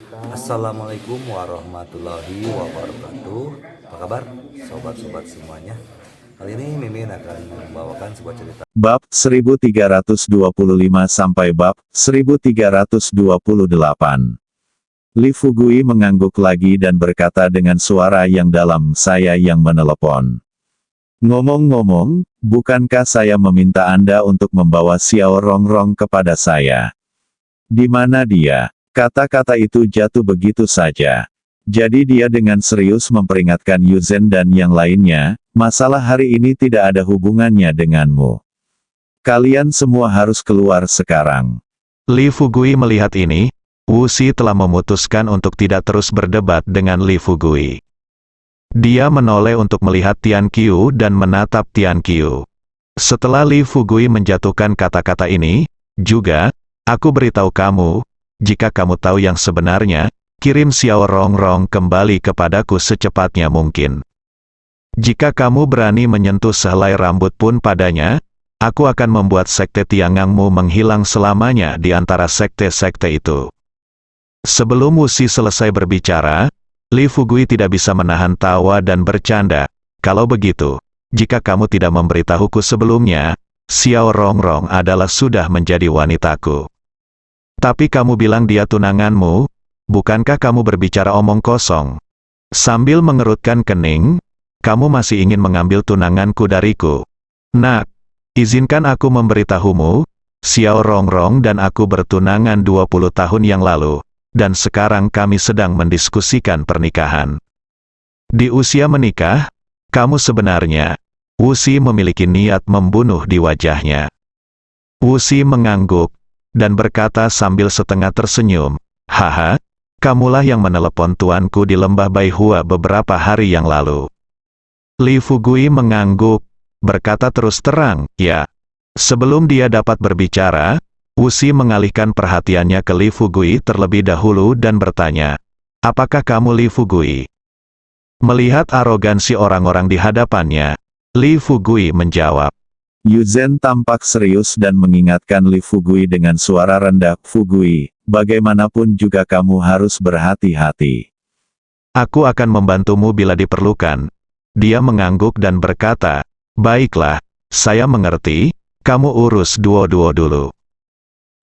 Assalamualaikum warahmatullahi wabarakatuh. Apa kabar sobat-sobat semuanya? Kali ini Mimin akan membawakan sebuah cerita. Bab 1325 sampai bab 1328. Li Fugui mengangguk lagi dan berkata dengan suara yang dalam, "Saya yang menelepon. Ngomong-ngomong, bukankah saya meminta Anda untuk membawa Xiao Rongrong kepada saya? Di mana dia?" Kata-kata itu jatuh begitu saja. Jadi dia dengan serius memperingatkan Yuzen dan yang lainnya, "Masalah hari ini tidak ada hubungannya denganmu. Kalian semua harus keluar sekarang." Li Fugui melihat ini, Wu Xi telah memutuskan untuk tidak terus berdebat dengan Li Fugui. Dia menoleh untuk melihat Tian Qiu dan menatap Tian Qiu. Setelah Li Fugui menjatuhkan kata-kata ini, juga, "Aku beritahu kamu, jika kamu tahu yang sebenarnya, kirim Xiao Rongrong kembali kepadaku secepatnya mungkin. Jika kamu berani menyentuh sehelai rambut pun padanya, aku akan membuat sekte Tiangangmu menghilang selamanya di antara sekte-sekte itu." Sebelum Wu Xi selesai berbicara, Li Fugui tidak bisa menahan tawa dan bercanda. "Kalau begitu, jika kamu tidak memberitahuku sebelumnya, Xiao Rongrong adalah sudah menjadi wanitaku. Tapi kamu bilang dia tunanganmu, bukankah kamu berbicara omong kosong? Sambil mengerutkan kening, kamu masih ingin mengambil tunanganku dariku. Nak, izinkan aku memberitahumu, Xiao Rongrong dan aku bertunangan 20 tahun yang lalu, dan sekarang kami sedang mendiskusikan pernikahan. Di usia menikah, kamu sebenarnya," Wu Xi memiliki niat membunuh di wajahnya. Wu Xi mengangguk, dan berkata sambil setengah tersenyum, "Haha, kamulah yang menelepon tuanku di lembah Baihua beberapa hari yang lalu." Li Fugui mengangguk, berkata terus terang, "Ya." Sebelum dia dapat berbicara, Wu Xi mengalihkan perhatiannya ke Li Fugui terlebih dahulu dan bertanya, "Apakah kamu Li Fugui?" Melihat arogansi orang-orang di hadapannya, Li Fugui menjawab. Yuzen tampak serius dan mengingatkan Li Fugui dengan suara rendah, "Fugui, bagaimanapun juga kamu harus berhati-hati. "Aku akan membantumu bila diperlukan." Dia mengangguk dan berkata, "Baiklah, saya mengerti, kamu urus Duo-Duo dulu."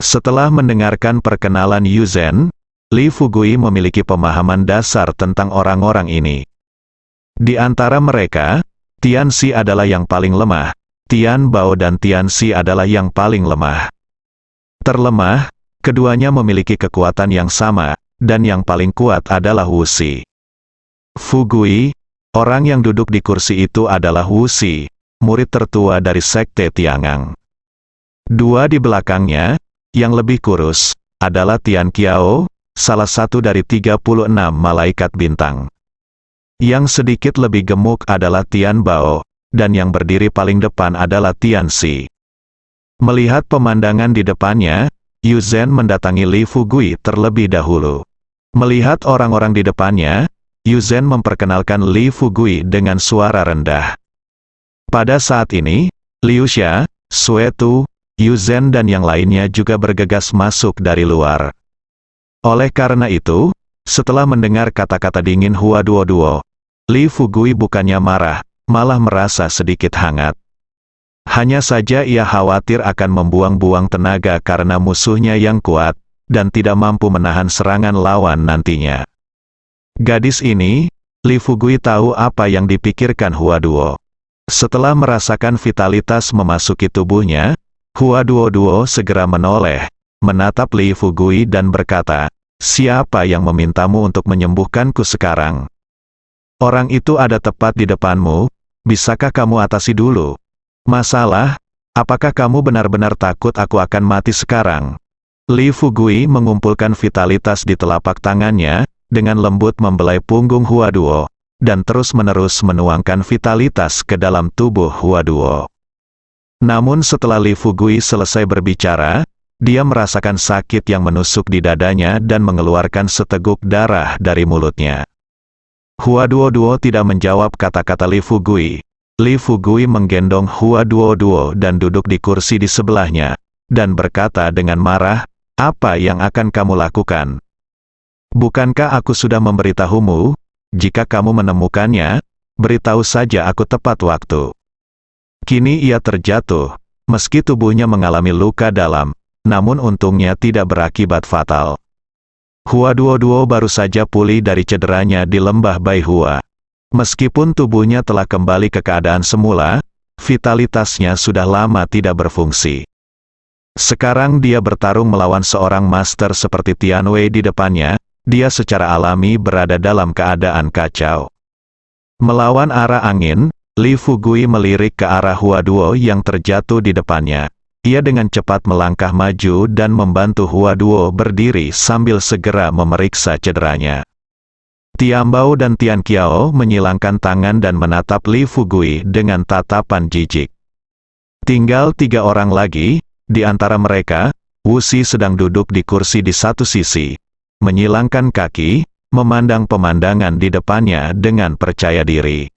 Setelah mendengarkan perkenalan Yuzen, Li Fugui memiliki pemahaman dasar tentang orang-orang ini. Di antara mereka, Tian Xi adalah yang paling lemah, Tian Bao dan Tian Xi adalah yang paling lemah. Terlemah, keduanya memiliki kekuatan yang sama, dan yang paling kuat adalah Wu Xi. Fugui, orang yang duduk di kursi itu adalah Wu Xi, murid tertua dari sekte Tiangang. Dua di belakangnya, yang lebih kurus, adalah Tian Qiao, salah satu dari 36 malaikat bintang. Yang sedikit lebih gemuk adalah Tian Bao, dan yang berdiri paling depan adalah Tian Xi. Melihat pemandangan di depannya, Yuzen mendatangi Li Fugui terlebih dahulu. Melihat orang-orang di depannya, Yuzen memperkenalkan Li Fugui dengan suara rendah. Pada saat ini, Liu Xia, Sue Tu, Yuzen dan yang lainnya juga bergegas masuk dari luar. Oleh karena itu, setelah mendengar kata-kata dingin Hua Duo-Duo, Li Fugui bukannya marah, malah merasa sedikit hangat. Hanya saja ia khawatir akan membuang-buang tenaga karena musuhnya yang kuat, dan tidak mampu menahan serangan lawan nantinya. Gadis ini, Li Fugui tahu apa yang dipikirkan Hua Duo. Setelah merasakan vitalitas memasuki tubuhnya, Hua Duo-Duo segera menoleh, menatap Li Fugui dan berkata, "Siapa yang memintamu untuk menyembuhkanku sekarang? Orang itu ada tepat di depanmu, bisakah kamu atasi dulu? Masalah, apakah kamu benar-benar takut aku akan mati sekarang?" Li Fugui mengumpulkan vitalitas di telapak tangannya, dengan lembut membelai punggung Hua Duo, dan terus-menerus menuangkan vitalitas ke dalam tubuh Hua Duo. Namun setelah Li Fugui selesai berbicara, dia merasakan sakit yang menusuk di dadanya dan mengeluarkan seteguk darah dari mulutnya. Hua Duo-Duo tidak menjawab kata-kata Li Fugui. Li Fugui menggendong Hua Duo-Duo dan duduk di kursi di sebelahnya, dan berkata dengan marah, "Apa yang akan kamu lakukan?" Bukankah aku sudah memberitahumu? Jika kamu menemukannya, beritahu saja aku tepat waktu. Kini ia terjatuh, meski tubuhnya mengalami luka dalam, namun untungnya tidak berakibat fatal. Hua Duo baru saja pulih dari cederanya di lembah Baihua. Meskipun tubuhnya telah kembali ke keadaan semula, vitalitasnya sudah lama tidak berfungsi. Sekarang dia bertarung melawan seorang master seperti Tian Wei di depannya, dia secara alami berada dalam keadaan kacau. Melawan arah angin, Li Fugui melirik ke arah Hua Duo yang terjatuh di depannya. Ia dengan cepat melangkah maju dan membantu Hua Duo berdiri sambil segera memeriksa cederanya. Tian Bao dan Tian Qiao menyilangkan tangan dan menatap Li Fugui dengan tatapan jijik. Tinggal 3 orang lagi, di antara mereka, Wu Xi sedang duduk di kursi di satu sisi, menyilangkan kaki, memandang pemandangan di depannya dengan percaya diri.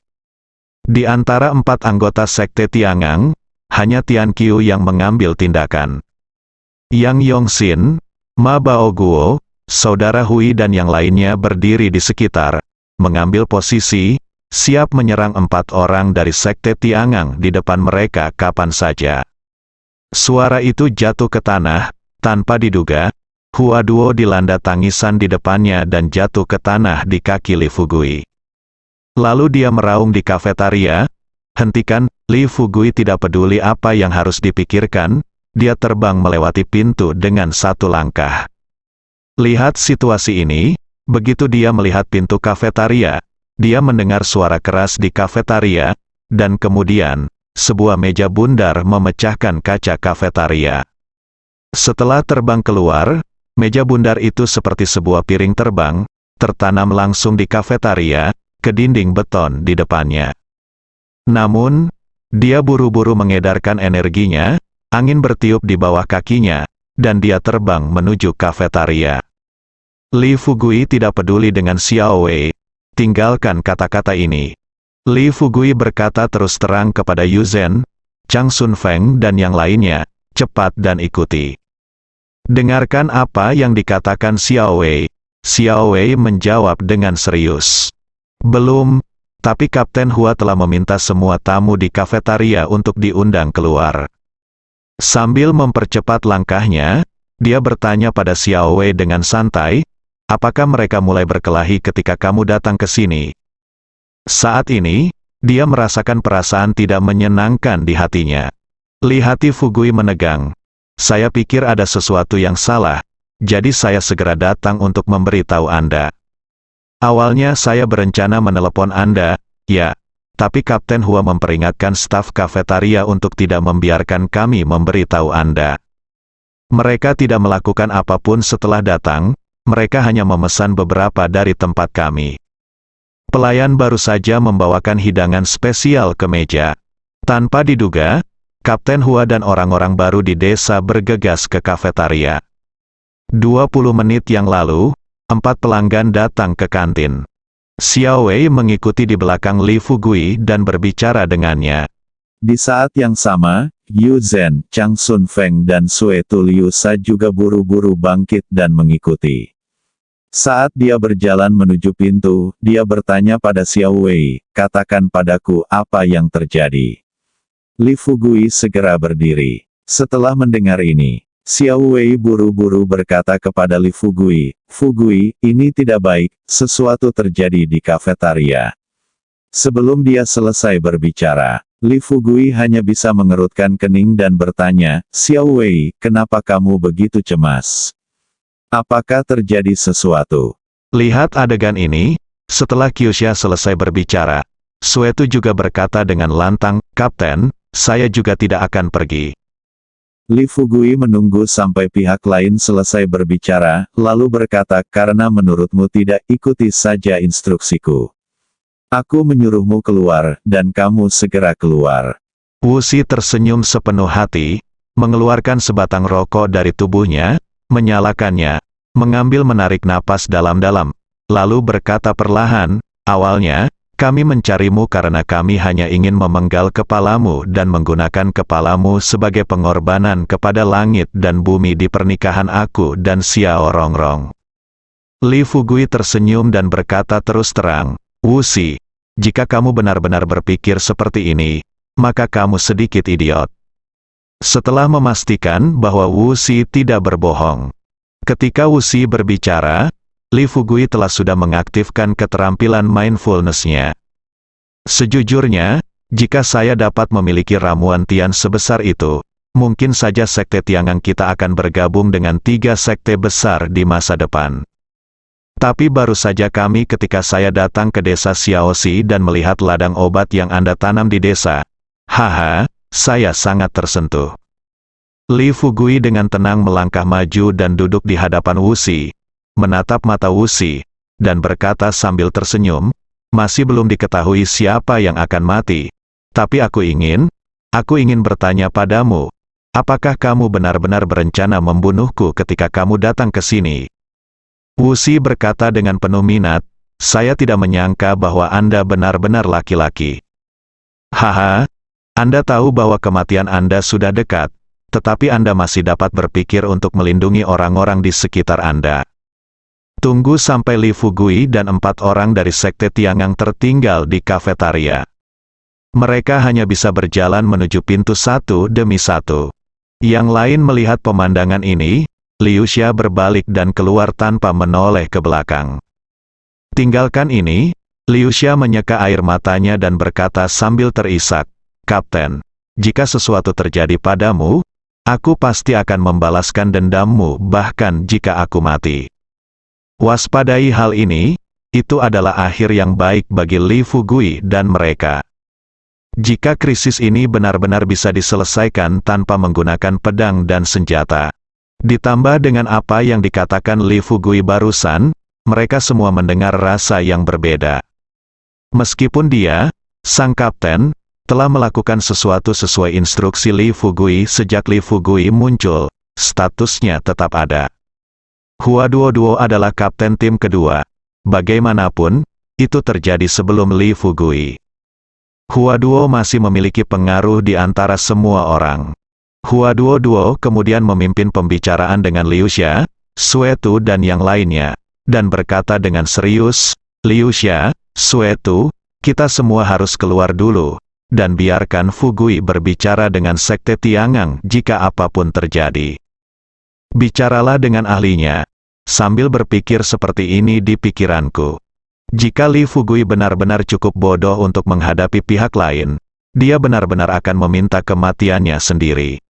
Di antara 4 anggota sekte Tiangang, hanya Tian Qiu yang mengambil tindakan. Yang Yongxin, Ma Baoguo, saudara Hui dan yang lainnya berdiri di sekitar, mengambil posisi, siap menyerang 4 orang dari sekte Tiangang di depan mereka kapan saja. Suara itu jatuh ke tanah, tanpa diduga, Hua Duo dilanda tangisan di depannya dan jatuh ke tanah di kaki Li Fugui. Lalu dia meraung di kafetaria, "Hentikan!" Li Fugui tidak peduli apa yang harus dipikirkan, dia terbang melewati pintu dengan 1 langkah. Lihat situasi ini, begitu dia melihat pintu kafetaria, dia mendengar suara keras di kafetaria, dan kemudian, sebuah meja bundar memecahkan kaca kafetaria. Setelah terbang keluar, meja bundar itu seperti sebuah piring terbang, tertanam langsung di kafetaria, ke dinding beton di depannya. Namun, dia buru-buru mengedarkan energinya, angin bertiup di bawah kakinya, dan dia terbang menuju kafetaria. Li Fugui tidak peduli dengan Xiao Wei, tinggalkan kata-kata ini. Li Fugui berkata terus terang kepada Yu Zhen, Chang Sun Feng dan yang lainnya, cepat dan ikuti. Dengarkan apa yang dikatakan Xiao Wei. Xiao Wei menjawab dengan serius. Belum, tapi Kapten Hua telah meminta semua tamu di kafetaria untuk diundang keluar. Sambil mempercepat langkahnya, dia bertanya pada Xiao Wei dengan santai, apakah mereka mulai berkelahi ketika kamu datang ke sini? Saat ini, dia merasakan perasaan tidak menyenangkan di hatinya. Hati Fugui menegang. Saya pikir ada sesuatu yang salah, jadi saya segera datang untuk memberitahu Anda. Awalnya saya berencana menelepon Anda, ya, tapi Kapten Hua memperingatkan staf kafetaria untuk tidak membiarkan kami memberitahu Anda. Mereka tidak melakukan apapun setelah datang, mereka hanya memesan beberapa dari tempat kami. Pelayan baru saja membawakan hidangan spesial ke meja. Tanpa diduga, Kapten Hua dan orang-orang baru di desa bergegas ke kafetaria. 20 menit yang lalu, 4 pelanggan datang ke kantin. Xiao Wei mengikuti di belakang Li Fugui dan berbicara dengannya. Di saat yang sama, Yu Zhen, Chang Sun Feng dan Sue Tu Liu Sa juga buru-buru bangkit dan mengikuti. Saat dia berjalan menuju pintu, dia bertanya pada Xiao Wei, katakan padaku apa yang terjadi. Li Fugui segera berdiri. Setelah mendengar ini, Xiao Wei buru-buru berkata kepada Li Fugui, Fugui, ini tidak baik, sesuatu terjadi di kafetaria. Sebelum dia selesai berbicara, Li Fugui hanya bisa mengerutkan kening dan bertanya, Xiao Wei, kenapa kamu begitu cemas? Apakah terjadi sesuatu? Lihat adegan ini, setelah Kyusha selesai berbicara, Suetu juga berkata dengan lantang, Kapten, saya juga tidak akan pergi. Li Fugui menunggu sampai pihak lain selesai berbicara, lalu berkata, karena menurutmu tidak, ikuti saja instruksiku. Aku menyuruhmu keluar, dan kamu segera keluar. Wu Xi tersenyum sepenuh hati, mengeluarkan sebatang rokok dari tubuhnya, menyalakannya, mengambil menarik napas dalam-dalam, lalu berkata perlahan, awalnya, kami mencarimu karena kami hanya ingin memenggal kepalamu dan menggunakan kepalamu sebagai pengorbanan kepada langit dan bumi di pernikahan aku dan Xiao Rongrong. Li Fugui tersenyum dan berkata terus terang, Wuxi, jika kamu benar-benar berpikir seperti ini, maka kamu sedikit idiot. Setelah memastikan bahwa Wuxi tidak berbohong. Ketika Wuxi berbicara, Li Fugui telah sudah mengaktifkan keterampilan mindfulness-nya. Sejujurnya, jika saya dapat memiliki ramuan Tian sebesar itu, mungkin saja sekte Tiangang kita akan bergabung dengan 3 sekte besar di masa depan. Tapi baru saja ketika saya datang ke desa Xiaoxi dan melihat ladang obat yang Anda tanam di desa. Haha, saya sangat tersentuh. Li Fugui dengan tenang melangkah maju dan duduk di hadapan Wuxi, menatap mata Wuxi, dan berkata sambil tersenyum, masih belum diketahui siapa yang akan mati. Tapi aku ingin bertanya padamu, apakah kamu benar-benar berencana membunuhku ketika kamu datang ke sini? Wuxi berkata dengan penuh minat, saya tidak menyangka bahwa Anda benar-benar laki-laki. Haha, Anda tahu bahwa kematian Anda sudah dekat, tetapi Anda masih dapat berpikir untuk melindungi orang-orang di sekitar Anda. Tunggu sampai Li Fugui dan 4 orang dari sekte Tiangang tertinggal di kafetaria. Mereka hanya bisa berjalan menuju pintu satu demi satu. Yang lain melihat pemandangan ini, Liu Xia berbalik dan keluar tanpa menoleh ke belakang. Tinggalkan ini, Liu Xia menyeka air matanya dan berkata sambil terisak, Kapten, jika sesuatu terjadi padamu, aku pasti akan membalaskan dendammu bahkan jika aku mati. Waspadai hal ini, itu adalah akhir yang baik bagi Li Fugui dan mereka. Jika krisis ini benar-benar bisa diselesaikan tanpa menggunakan pedang dan senjata, ditambah dengan apa yang dikatakan Li Fugui barusan, mereka semua mendengar rasa yang berbeda. Meskipun dia, sang kapten, telah melakukan sesuatu sesuai instruksi Li Fugui sejak Li Fugui muncul, statusnya tetap ada. Hua Duo adalah kapten tim kedua. Bagaimanapun, itu terjadi sebelum Li Fugui. Hua Duo masih memiliki pengaruh di antara semua orang. Hua Duo kemudian memimpin pembicaraan dengan Liu Xia, Sue Tu dan yang lainnya, dan berkata dengan serius, Liu Xia, Sue Tu, kita semua harus keluar dulu, dan biarkan Fugui berbicara dengan sekte Tiangang jika apapun terjadi. Bicaralah dengan ahlinya. Sambil berpikir seperti ini di pikiranku. Jika Li Fugui benar-benar cukup bodoh untuk menghadapi pihak lain, dia benar-benar akan meminta kematiannya sendiri.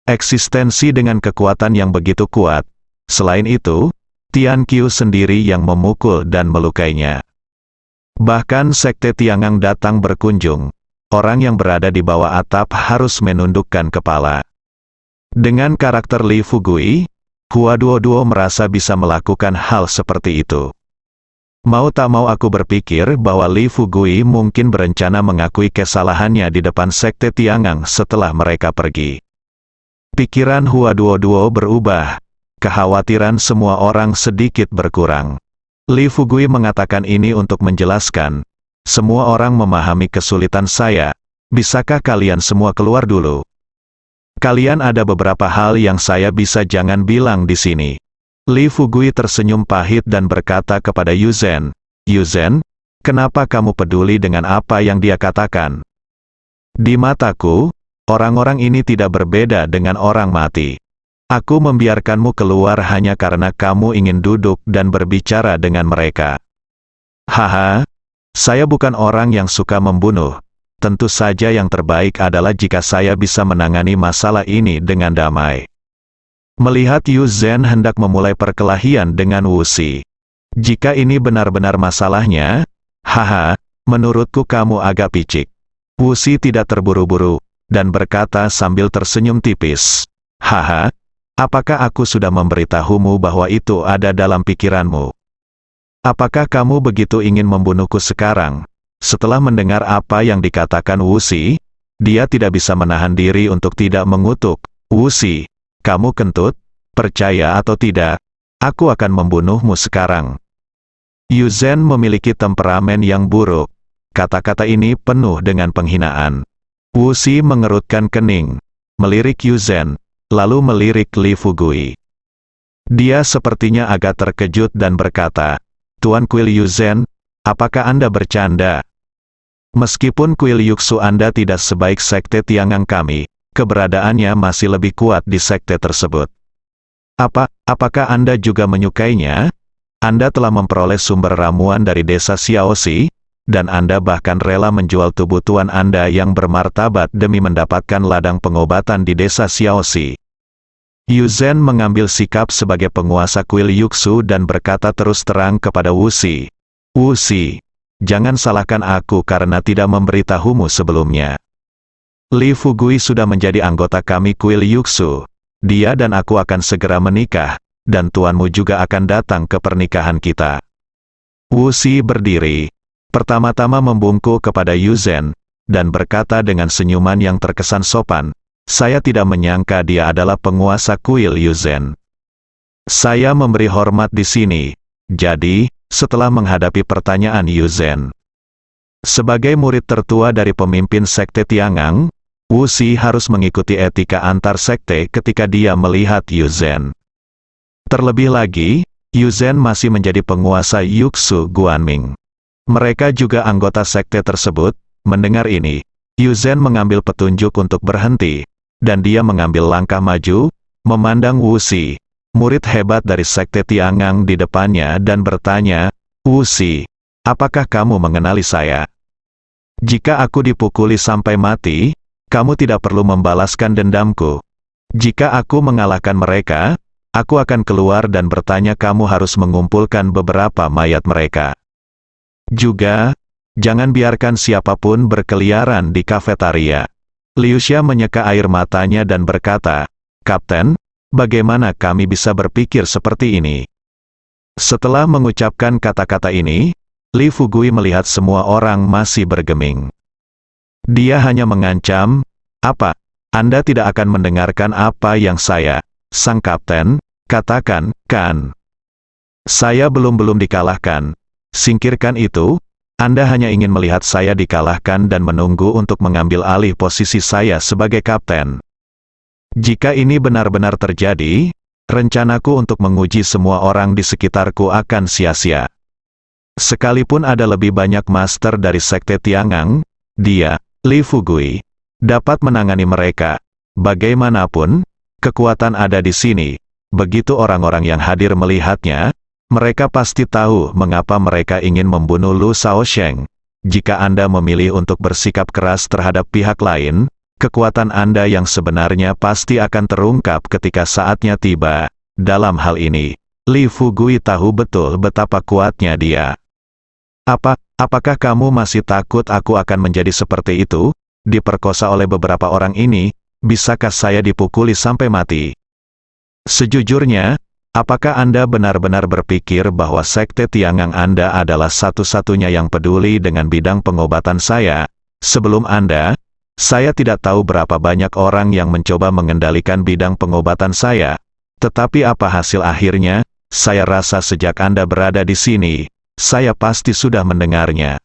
Eksistensi dengan kekuatan yang begitu kuat. Selain itu, Tian Qiu sendiri yang memukul dan melukainya. Bahkan sekte Tiangang datang berkunjung. Orang yang berada di bawah atap harus menundukkan kepala. Dengan karakter Li Fugui, Hua Duo merasa bisa melakukan hal seperti itu. Mau tak mau aku berpikir bahwa Li Fugui mungkin berencana mengakui kesalahannya di depan sekte Tiangang setelah mereka pergi. Pikiran Hua Duo berubah. Kekhawatiran semua orang sedikit berkurang. Li Fugui mengatakan ini untuk menjelaskan, semua orang memahami kesulitan saya, bisakah kalian semua keluar dulu? Kalian ada beberapa hal yang saya bisa jangan bilang di sini. Li Fugui tersenyum pahit dan berkata kepada Yu Zhen, kenapa kamu peduli dengan apa yang dia katakan? Di mataku, orang-orang ini tidak berbeda dengan orang mati. Aku membiarkanmu keluar hanya karena kamu ingin duduk dan berbicara dengan mereka. Haha, saya bukan orang yang suka membunuh. Tentu saja yang terbaik adalah jika saya bisa menangani masalah ini dengan damai. Melihat Yu Zhen hendak memulai perkelahian dengan Wuxi. Jika ini benar-benar masalahnya, haha, menurutku kamu agak picik. Wuxi tidak terburu-buru, dan berkata sambil tersenyum tipis. Haha, apakah aku sudah memberitahumu bahwa itu ada dalam pikiranmu? Apakah kamu begitu ingin membunuhku sekarang? Setelah mendengar apa yang dikatakan Wuxi, dia tidak bisa menahan diri untuk tidak mengutuk. Wuxi, kamu kentut? Percaya atau tidak, aku akan membunuhmu sekarang. Yu Zhen memiliki temperamen yang buruk. Kata-kata ini penuh dengan penghinaan. Wuxi mengerutkan kening, melirik Yu Zhen, lalu melirik Li Fugui. Dia sepertinya agak terkejut dan berkata, "Tuan Kuil Yuzhen, apakah Anda bercanda? Meskipun Kuil Yuksu Anda tidak sebaik sekte Tiangang kami, keberadaannya masih lebih kuat di sekte tersebut. Apakah Anda juga menyukainya? Anda telah memperoleh sumber ramuan dari desa Xiaoxi, dan Anda bahkan rela menjual tubuh tuan Anda yang bermartabat demi mendapatkan ladang pengobatan di desa Xiaoxi." Yuzhen mengambil sikap sebagai penguasa kuil Yuksu dan berkata terus terang kepada Wuxi, "Wuxi, jangan salahkan aku karena tidak memberitahumu sebelumnya. Li Fugui sudah menjadi anggota kami kuil Yuksu. Dia dan aku akan segera menikah, dan tuanmu juga akan datang ke pernikahan kita." Wuxi berdiri, pertama-tama membungkuk kepada Yuzhen, dan berkata dengan senyuman yang terkesan sopan, "Saya tidak menyangka dia adalah penguasa kuil Yuzhen. Saya memberi hormat di sini." Jadi, setelah menghadapi pertanyaan Yuzhen, sebagai murid tertua dari pemimpin sekte Tiangang, Wuxi harus mengikuti etika antar sekte ketika dia melihat Yuzhen. Terlebih lagi, Yuzhen masih menjadi penguasa Yuksu Guanming. Mereka juga anggota sekte tersebut. Mendengar ini, Yuzhen mengambil petunjuk untuk berhenti, dan dia mengambil langkah maju, memandang Wuxi, murid hebat dari sekte Tiangang di depannya dan bertanya, "Wuxi, apakah kamu mengenali saya? Jika aku dipukuli sampai mati, kamu tidak perlu membalaskan dendamku. Jika aku mengalahkan mereka, aku akan keluar dan bertanya kamu harus mengumpulkan beberapa mayat mereka. Juga, jangan biarkan siapapun berkeliaran di kafetaria." Liu Xia menyeka air matanya dan berkata, "Kapten, bagaimana kami bisa berpikir seperti ini?" Setelah mengucapkan kata-kata ini, Li Fugui melihat semua orang masih bergeming. Dia hanya mengancam, "Apa? Anda tidak akan mendengarkan apa yang saya, sang kapten, katakan, kan? Saya belum dikalahkan. Singkirkan itu. Anda hanya ingin melihat saya dikalahkan dan menunggu untuk mengambil alih posisi saya sebagai kapten. Jika ini benar-benar terjadi, rencanaku untuk menguji semua orang di sekitarku akan sia-sia. Sekalipun ada lebih banyak master dari sekte Tiangang, dia, Li Fugui, dapat menangani mereka. Bagaimanapun, kekuatan ada di sini. Begitu orang-orang yang hadir melihatnya, mereka pasti tahu mengapa mereka ingin membunuh Lu Shaosheng. Jika Anda memilih untuk bersikap keras terhadap pihak lain, kekuatan Anda yang sebenarnya pasti akan terungkap ketika saatnya tiba. Dalam hal ini, Li Fugui tahu betul betapa kuatnya dia. Apakah kamu masih takut aku akan menjadi seperti itu? Diperkosa oleh beberapa orang ini, bisakah saya dipukuli sampai mati? Sejujurnya, apakah Anda benar-benar berpikir bahwa sekte Tiangang Anda adalah satu-satunya yang peduli dengan bidang pengobatan saya? Sebelum Anda, saya tidak tahu berapa banyak orang yang mencoba mengendalikan bidang pengobatan saya. Tetapi apa hasil akhirnya? Saya rasa sejak Anda berada di sini, saya pasti sudah mendengarnya."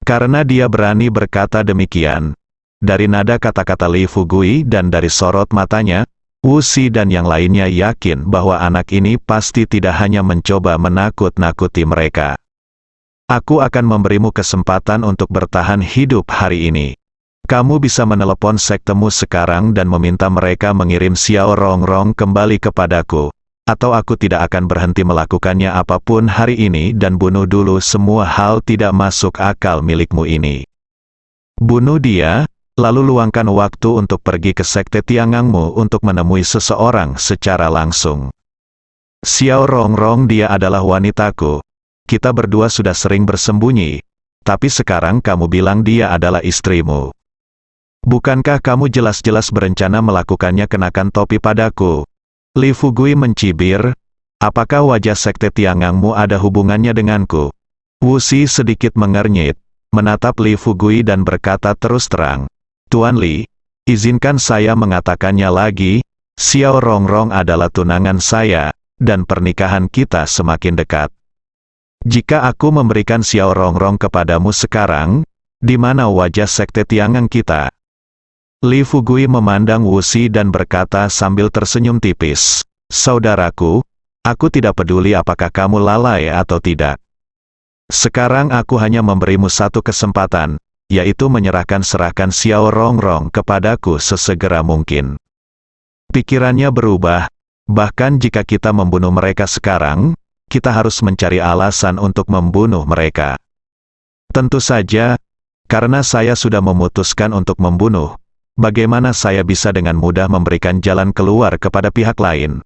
Karena dia berani berkata demikian, dari nada kata-kata Li Fugui dan dari sorot matanya, Wuxi dan yang lainnya yakin bahwa anak ini pasti tidak hanya mencoba menakut-nakuti mereka. "Aku akan memberimu kesempatan untuk bertahan hidup hari ini. Kamu bisa menelepon sektemu sekarang dan meminta mereka mengirim Xiao Rongrong kembali kepadaku, atau aku tidak akan berhenti melakukannya apapun hari ini dan bunuh dulu semua hal tidak masuk akal milikmu ini. Bunuh dia, lalu luangkan waktu untuk pergi ke sekte Tiangangmu untuk menemui seseorang secara langsung. Xiao Rongrong, dia adalah wanitaku. Kita berdua sudah sering bersembunyi, tapi sekarang kamu bilang dia adalah istrimu. Bukankah kamu jelas-jelas berencana melakukannya kenakan topi padaku?" Li Fugui mencibir, "Apakah wajah sekte Tiangangmu ada hubungannya denganku?" Wuxi sedikit mengernyit, menatap Li Fugui dan berkata terus terang, "Tuan Li, izinkan saya mengatakannya lagi, Xiao Rongrong adalah tunangan saya, dan pernikahan kita semakin dekat. Jika aku memberikan Xiao Rongrong kepadamu sekarang, di mana wajah sekte Tiangang kita?" Li Fugui memandang Wuxi dan berkata sambil tersenyum tipis, saudaraku, aku tidak peduli apakah kamu lalai atau tidak. Sekarang aku hanya memberimu satu kesempatan, yaitu serahkan Xiao Rongrong kepadaku sesegera mungkin. Pikirannya berubah, bahkan jika kita membunuh mereka sekarang, kita harus mencari alasan untuk membunuh mereka. Tentu saja, karena saya sudah memutuskan untuk membunuh, bagaimana saya bisa dengan mudah memberikan jalan keluar kepada pihak lain?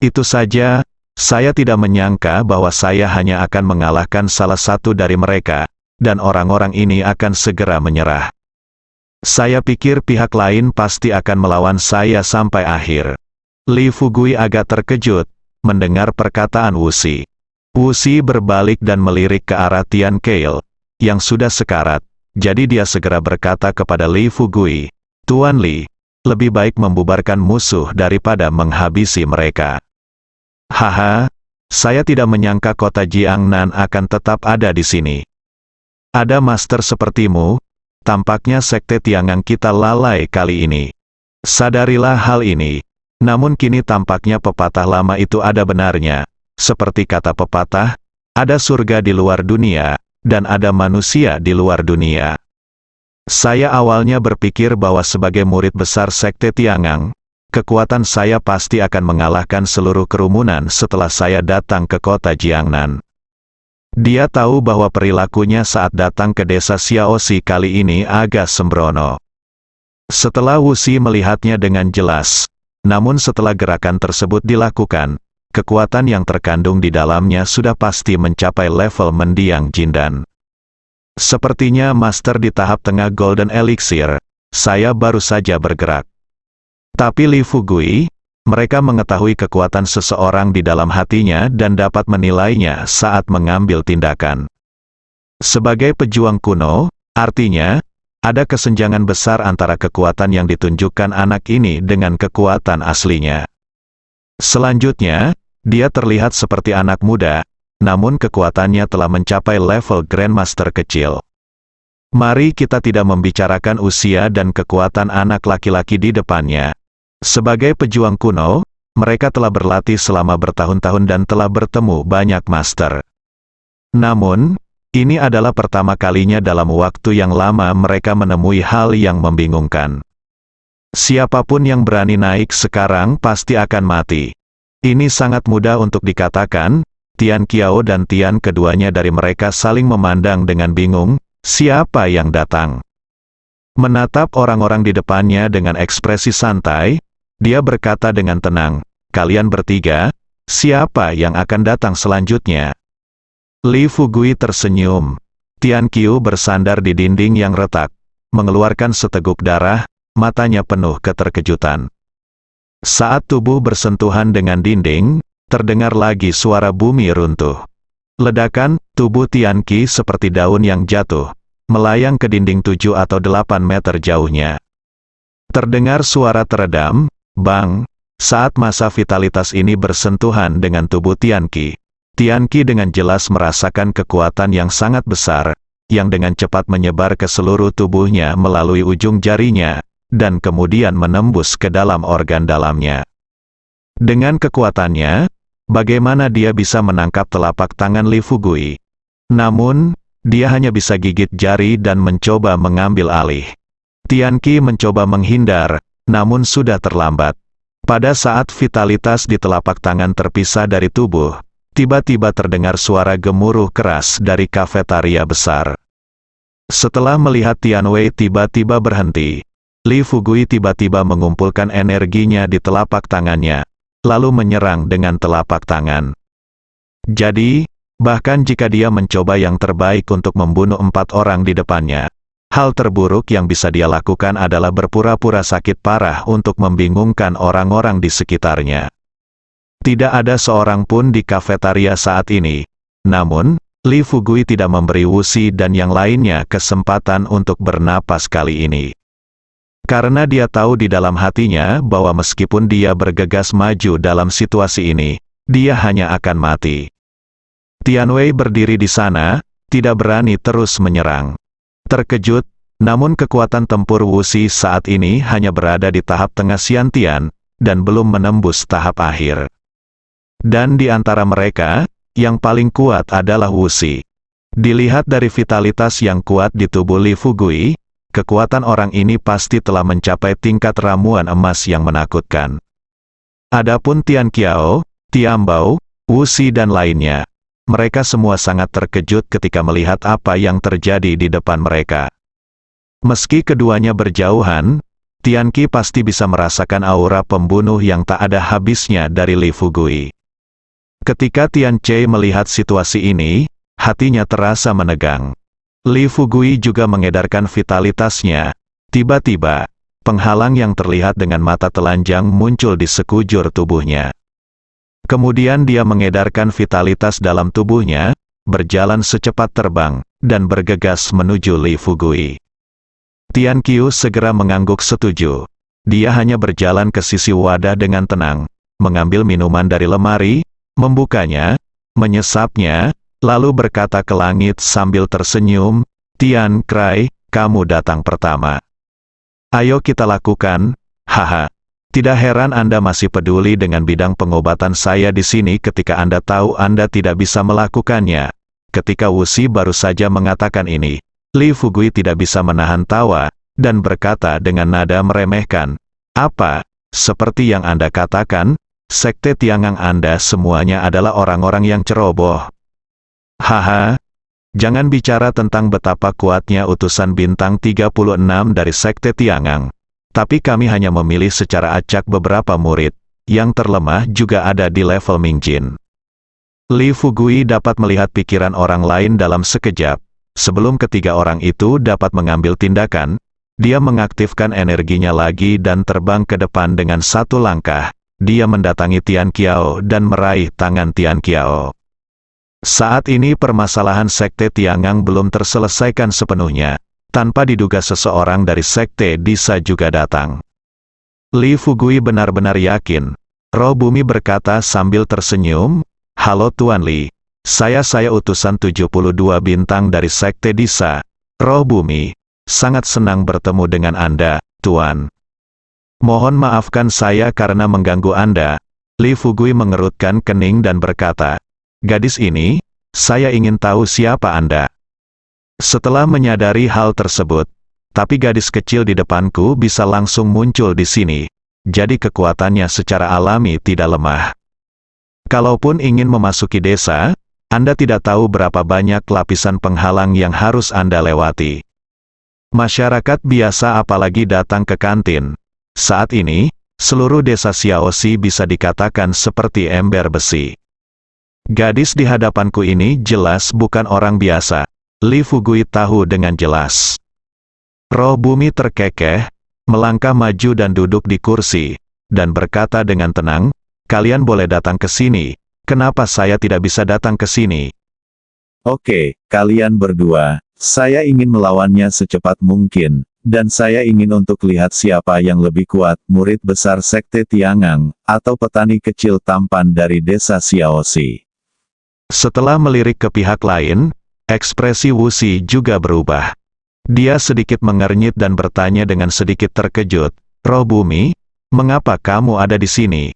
Itu saja, saya tidak menyangka bahwa saya hanya akan mengalahkan salah satu dari mereka, dan orang-orang ini akan segera menyerah. Saya pikir pihak lain pasti akan melawan saya sampai akhir. Li Fugui agak terkejut mendengar perkataan Wuxi. Wuxi berbalik dan melirik ke arah Tian Keil, yang sudah sekarat, jadi dia segera berkata kepada Li Fugui, "Tuan Li, lebih baik membubarkan musuh daripada menghabisi mereka." Haha, saya tidak menyangka kota Jiangnan akan tetap ada di sini. Ada master sepertimu, tampaknya sekte Tiangang kita lalai kali ini. Sadarilah hal ini. Namun kini tampaknya pepatah lama itu ada benarnya. Seperti kata pepatah, ada surga di luar dunia, dan ada manusia di luar dunia. Saya awalnya berpikir bahwa sebagai murid besar sekte Tiangang, kekuatan saya pasti akan mengalahkan seluruh kerumunan setelah saya datang ke kota Jiangnan. Dia tahu bahwa perilakunya saat datang ke desa Xiaoxi kali ini agak sembrono. Setelah Wuxi melihatnya dengan jelas, namun setelah gerakan tersebut dilakukan, kekuatan yang terkandung di dalamnya sudah pasti mencapai level mendiang jindan. Sepertinya master di tahap tengah Golden Elixir, saya baru saja bergerak. Tapi Li Fugui, mereka mengetahui kekuatan seseorang di dalam hatinya dan dapat menilainya saat mengambil tindakan. Sebagai pejuang kuno, artinya, ada kesenjangan besar antara kekuatan yang ditunjukkan anak ini dengan kekuatan aslinya. Selanjutnya, dia terlihat seperti anak muda, namun kekuatannya telah mencapai level Grandmaster kecil. Mari kita tidak membicarakan usia dan kekuatan anak laki-laki di depannya. Sebagai pejuang kuno, mereka telah berlatih selama bertahun-tahun dan telah bertemu banyak master. Namun, ini adalah pertama kalinya dalam waktu yang lama mereka menemui hal yang membingungkan. Siapapun yang berani naik sekarang pasti akan mati. Ini sangat mudah untuk dikatakan. Tian Qiao dan Tian keduanya dari mereka saling memandang dengan bingung, siapa yang datang. Menatap orang-orang di depannya dengan ekspresi santai, dia berkata dengan tenang, "Kalian bertiga, siapa yang akan datang selanjutnya?" Li Fugui tersenyum. Tian Qiu bersandar di dinding yang retak, mengeluarkan seteguk darah, matanya penuh keterkejutan. Saat tubuh bersentuhan dengan dinding, terdengar lagi suara bumi runtuh. Ledakan, tubuh Tian Qi seperti daun yang jatuh, melayang ke dinding 7 atau 8 meter jauhnya. Terdengar suara teredam, bang, saat massa vitalitas ini bersentuhan dengan tubuh Tian Qi. Tian Qi dengan jelas merasakan kekuatan yang sangat besar, yang dengan cepat menyebar ke seluruh tubuhnya melalui ujung jarinya, dan kemudian menembus ke dalam organ dalamnya. Dengan kekuatannya, bagaimana dia bisa menangkap telapak tangan Li Fugui? Namun, dia hanya bisa gigit jari dan mencoba mengambil alih. Tian Qi mencoba menghindar, namun sudah terlambat. Pada saat vitalitas di telapak tangan terpisah dari tubuh, tiba-tiba terdengar suara gemuruh keras dari kafetaria besar. Setelah melihat Tian Wei tiba-tiba berhenti, Li Fugui tiba-tiba mengumpulkan energinya di telapak tangannya, lalu menyerang dengan telapak tangan. Jadi, bahkan jika dia mencoba yang terbaik untuk membunuh 4 orang di depannya, hal terburuk yang bisa dia lakukan adalah berpura-pura sakit parah untuk membingungkan orang-orang di sekitarnya. Tidak ada seorang pun di kafetaria saat ini. Namun, Li Fugui tidak memberi Wuxi dan yang lainnya kesempatan untuk bernapas kali ini. Karena dia tahu di dalam hatinya bahwa meskipun dia bergegas maju dalam situasi ini, dia hanya akan mati. Tian Wei berdiri di sana, tidak berani terus menyerang. Terkejut, namun kekuatan tempur Wuxi saat ini hanya berada di tahap tengah Xiantian, dan belum menembus tahap akhir. Dan di antara mereka, yang paling kuat adalah Wuxi. Dilihat dari vitalitas yang kuat di tubuh Li Fugui, kekuatan orang ini pasti telah mencapai tingkat ramuan emas yang menakutkan. Adapun Tian Qiao, Tian Bao, Wuxi dan lainnya, mereka semua sangat terkejut ketika melihat apa yang terjadi di depan mereka. Meski keduanya berjauhan, Tian Qi pasti bisa merasakan aura pembunuh yang tak ada habisnya dari Li Fugui. Ketika Tian Chai melihat situasi ini, hatinya terasa menegang. Li Fugui juga mengedarkan vitalitasnya. Tiba-tiba, penghalang yang terlihat dengan mata telanjang muncul di sekujur tubuhnya. Kemudian dia mengedarkan vitalitas dalam tubuhnya, berjalan secepat terbang, dan bergegas menuju Li Fugui. Tian Qiu segera mengangguk setuju. Dia hanya berjalan ke sisi wadah dengan tenang, mengambil minuman dari lemari, membukanya, menyesapnya, lalu berkata ke langit sambil tersenyum, "Tian Krai, kamu datang pertama. Ayo kita lakukan, haha. Tidak heran Anda masih peduli dengan bidang pengobatan saya di sini ketika Anda tahu Anda tidak bisa melakukannya." Ketika Wuxi baru saja mengatakan ini, Li Fugui tidak bisa menahan tawa, dan berkata dengan nada meremehkan, "Apa, seperti yang Anda katakan, Sekte Tiangang Anda semuanya adalah orang-orang yang ceroboh. Haha, jangan bicara tentang betapa kuatnya utusan bintang 36 dari Sekte Tiangang. Tapi kami hanya memilih secara acak beberapa murid, yang terlemah juga ada di level Mingjin." Li Fugui dapat melihat pikiran orang lain dalam sekejap. Sebelum ketiga orang itu dapat mengambil tindakan, dia mengaktifkan energinya lagi dan terbang ke depan dengan satu langkah. Dia mendatangi Tian Qiao dan meraih tangan Tian Qiao. Saat ini permasalahan Sekte Tiangang belum terselesaikan sepenuhnya. Tanpa diduga seseorang dari Sekte Disa juga datang. Li Fugui benar-benar yakin. Roh Bumi berkata sambil tersenyum, "Halo Tuan Li, saya utusan 72 bintang dari Sekte Disa. Roh Bumi, sangat senang bertemu dengan Anda, Tuan. Mohon maafkan saya karena mengganggu Anda." Li Fugui mengerutkan kening dan berkata, "Gadis ini, saya ingin tahu siapa Anda." Setelah menyadari hal tersebut, tapi gadis kecil di depanku bisa langsung muncul di sini, jadi kekuatannya secara alami tidak lemah. Kalaupun ingin memasuki desa, Anda tidak tahu berapa banyak lapisan penghalang yang harus Anda lewati. Masyarakat biasa apalagi datang ke kantin. Saat ini, seluruh desa Xiaoxi bisa dikatakan seperti ember besi. Gadis di hadapanku ini jelas bukan orang biasa. Li Fugui tahu dengan jelas. Roh Bumi terkekeh, melangkah maju dan duduk di kursi, dan berkata dengan tenang, "Kalian boleh datang ke sini. Kenapa saya tidak bisa datang ke sini?" Oke, kalian berdua, saya ingin melawannya secepat mungkin, dan saya ingin untuk lihat siapa yang lebih kuat, murid besar Sekte Tiangang, atau petani kecil tampan dari desa Xiaoxi. Setelah melirik ke pihak lain, ekspresi Wuxi juga berubah. Dia sedikit mengernyit dan bertanya dengan sedikit terkejut, "Roh Bumi, mengapa kamu ada di sini?"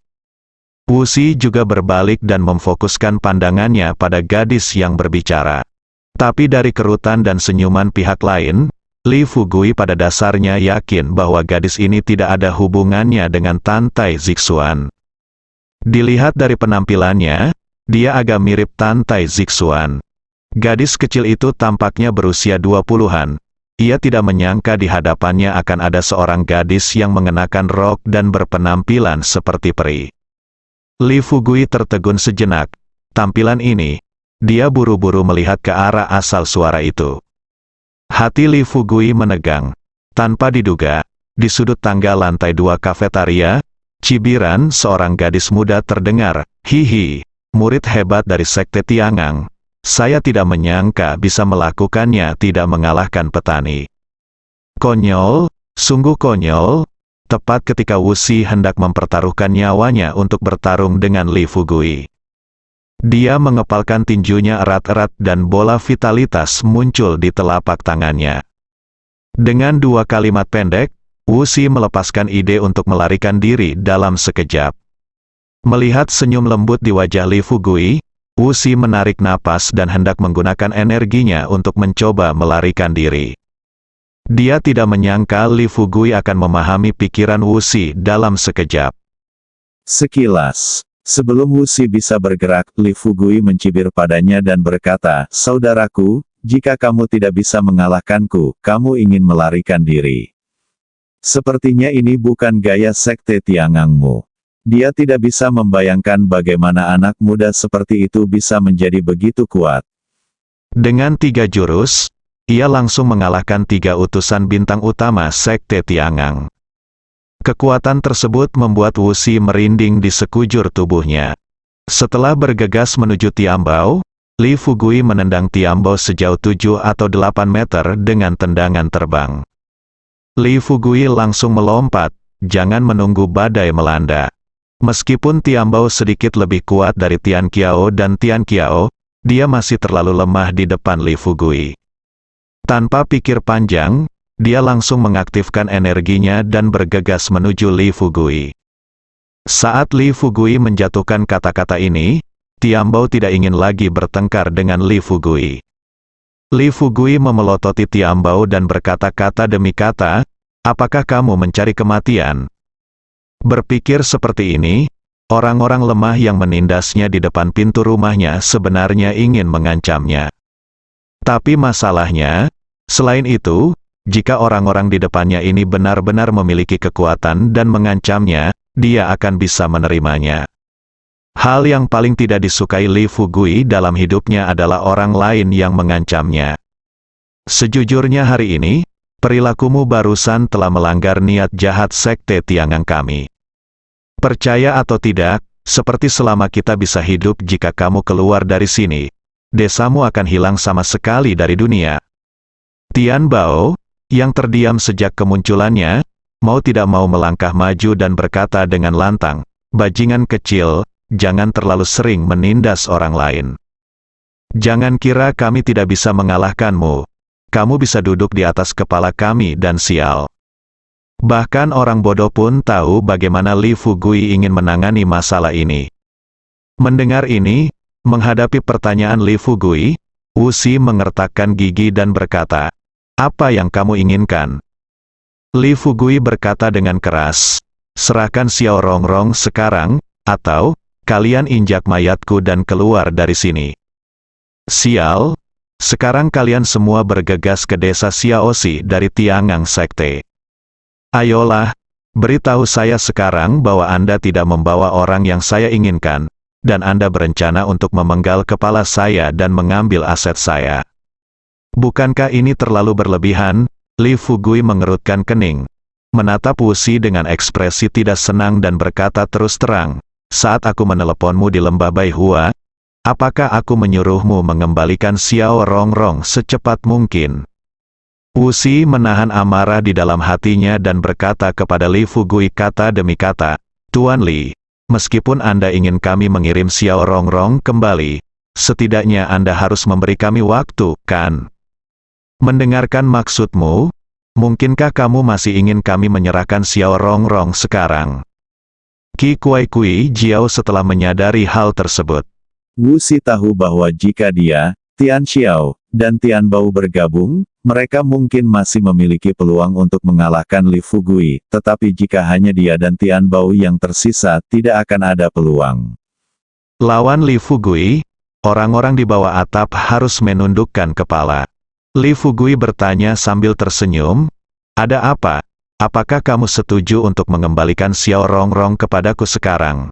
Wuxi juga berbalik dan memfokuskan pandangannya pada gadis yang berbicara. Tapi dari kerutan dan senyuman pihak lain, Li Fugui pada dasarnya yakin bahwa gadis ini tidak ada hubungannya dengan Tantai Zixuan. Dilihat dari penampilannya, dia agak mirip Tantai Zixuan. Gadis kecil itu tampaknya berusia 20-an. Ia tidak menyangka di hadapannya akan ada seorang gadis yang mengenakan rok dan berpenampilan seperti peri. Li Fugui tertegun sejenak. Tampilan ini, dia buru-buru melihat ke arah asal suara itu. Hati Li Fugui menegang. Tanpa diduga, di sudut tangga lantai 2 kafetaria, cibiran seorang gadis muda terdengar, "Hihi, murid hebat dari Sekte Tiangang. Saya tidak menyangka bisa melakukannya tidak mengalahkan petani." Konyol, sungguh konyol. Tepat ketika Wuxi hendak mempertaruhkan nyawanya untuk bertarung dengan Li Fugui. Dia mengepalkan tinjunya erat-erat dan bola vitalitas muncul di telapak tangannya. Dengan 2 kalimat pendek, Wuxi melepaskan ide untuk melarikan diri dalam sekejap. Melihat senyum lembut di wajah Li Fugui, Wuxi menarik napas dan hendak menggunakan energinya untuk mencoba melarikan diri. Dia tidak menyangka Li Fugui akan memahami pikiran Wuxi dalam sekejap. Sekilas, sebelum Wuxi bisa bergerak, Li Fugui mencibir padanya dan berkata, "Saudaraku, jika kamu tidak bisa mengalahkanku, kamu ingin melarikan diri. Sepertinya ini bukan gaya sekte Tiangangmu." Dia tidak bisa membayangkan bagaimana anak muda seperti itu bisa menjadi begitu kuat. Dengan 3 jurus, ia langsung mengalahkan 3 utusan bintang utama sekte Tiangang. Kekuatan tersebut membuat Wuxi merinding di sekujur tubuhnya. Setelah bergegas menuju Tiambao, Li Fugui menendang Tiambao sejauh 7 atau 8 meter dengan tendangan terbang. Li Fugui langsung melompat, jangan menunggu badai melanda. Meskipun Tiambao sedikit lebih kuat dari Tian Qiao dan Tian Qiao, dia masih terlalu lemah di depan Li Fugui. Tanpa pikir panjang, dia langsung mengaktifkan energinya dan bergegas menuju Li Fugui. Saat Li Fugui menjatuhkan kata-kata ini, Tiambao tidak ingin lagi bertengkar dengan Li Fugui. Li Fugui memelototi Tiambao dan berkata kata demi kata, "Apakah kamu mencari kematian?" Berpikir seperti ini, orang-orang lemah yang menindasnya di depan pintu rumahnya sebenarnya ingin mengancamnya. Tapi masalahnya, selain itu, jika orang-orang di depannya ini benar-benar memiliki kekuatan dan mengancamnya, dia akan bisa menerimanya. Hal yang paling tidak disukai Li Fugui dalam hidupnya adalah orang lain yang mengancamnya. Sejujurnya hari ini, perilakumu barusan telah melanggar niat jahat sekte Tiangang kami. Percaya atau tidak, seperti selama kita bisa hidup jika kamu keluar dari sini, desamu akan hilang sama sekali dari dunia. Tian Bao, yang terdiam sejak kemunculannya, mau tidak mau melangkah maju dan berkata dengan lantang, "Bajingan kecil, jangan terlalu sering menindas orang lain. Jangan kira kami tidak bisa mengalahkanmu. Kamu bisa duduk di atas kepala kami dan sial." Bahkan orang bodoh pun tahu bagaimana Li Fugui ingin menangani masalah ini. Mendengar ini, menghadapi pertanyaan Li Fugui, Wuxi mengertakkan gigi dan berkata, "Apa yang kamu inginkan?" Li Fugui berkata dengan keras, "Serahkan Xiao Rongrong sekarang, atau kalian injak mayatku dan keluar dari sini." Sial, sekarang kalian semua bergegas ke desa Xiaoxi dari Tiangang Sekte. Ayolah, beritahu saya sekarang bahwa Anda tidak membawa orang yang saya inginkan, dan Anda berencana untuk memenggal kepala saya dan mengambil aset saya. Bukankah ini terlalu berlebihan? Li Fugui mengerutkan kening, menatap Wuxi dengan ekspresi tidak senang dan berkata terus terang, "Saat aku meneleponmu di lembah Baihua, apakah aku menyuruhmu mengembalikan Xiao Rongrong secepat mungkin?" Wuxi menahan amarah di dalam hatinya dan berkata kepada Li Fugui kata demi kata, "Tuan Li, meskipun Anda ingin kami mengirim Xiao Rongrong kembali, setidaknya Anda harus memberi kami waktu, kan? Mendengarkan maksudmu, mungkinkah kamu masih ingin kami menyerahkan Xiao Rongrong sekarang?" Qi Kuai Kui Jiao setelah menyadari hal tersebut. Wuxi tahu bahwa jika dia, Tian Xiao, dan Tian Bao bergabung, mereka mungkin masih memiliki peluang untuk mengalahkan Li Fugui, tetapi jika hanya dia dan Tian Bao yang tersisa, tidak akan ada peluang. Lawan Li Fugui, orang-orang di bawah atap harus menundukkan kepala. Li Fugui bertanya sambil tersenyum, "Ada apa? Apakah kamu setuju untuk mengembalikan Xiao Rongrong kepadaku sekarang?"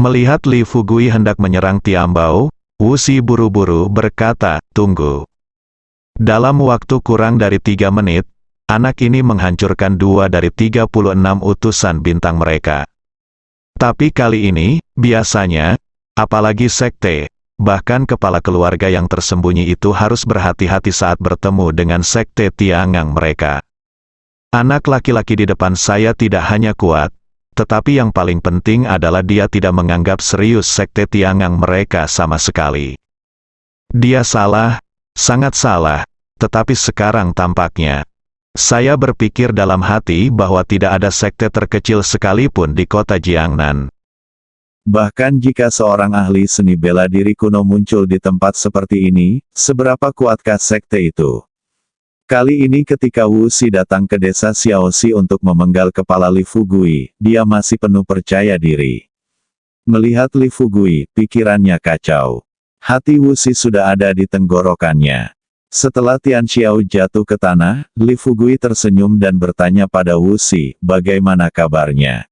Melihat Li Fugui hendak menyerang Tiambao, Wuxi buru-buru berkata, "Tunggu." Dalam waktu kurang dari 3 menit, anak ini menghancurkan 2 dari 36 utusan bintang mereka. Tapi kali ini, biasanya, apalagi sekte, bahkan kepala keluarga yang tersembunyi itu harus berhati-hati saat bertemu dengan sekte Tiangang mereka. Anak laki-laki di depan saya tidak hanya kuat, tetapi yang paling penting adalah dia tidak menganggap serius sekte Tiangang mereka sama sekali. Dia salah, sangat salah, tetapi sekarang tampaknya, Saya berpikir dalam hati bahwa tidak ada sekte terkecil sekalipun di kota Jiangnan. Bahkan jika seorang ahli seni bela diri kuno muncul di tempat seperti ini, seberapa kuatkah sekte itu? Kali ini ketika Wu Xi datang ke desa Xiaoxi untuk memenggal kepala Li Fugui, dia masih penuh percaya diri. Melihat Li Fugui, pikirannya kacau. Hati Wu Xi sudah ada di tenggorokannya. Setelah Tian Xiao jatuh ke tanah, Li Fugui tersenyum dan bertanya pada Wu Xi, bagaimana kabarnya?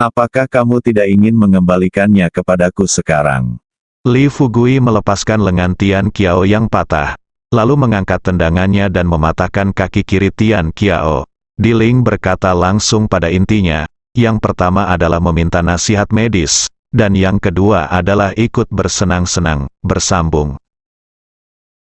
Apakah kamu tidak ingin mengembalikannya kepadaku sekarang? Li Fugui melepaskan lengan Tian Qiao yang patah, lalu mengangkat tendangannya dan mematahkan kaki kiri Tian Qiao. Diling berkata langsung pada intinya, yang pertama adalah meminta nasihat medis, dan yang kedua adalah ikut bersenang-senang, bersambung.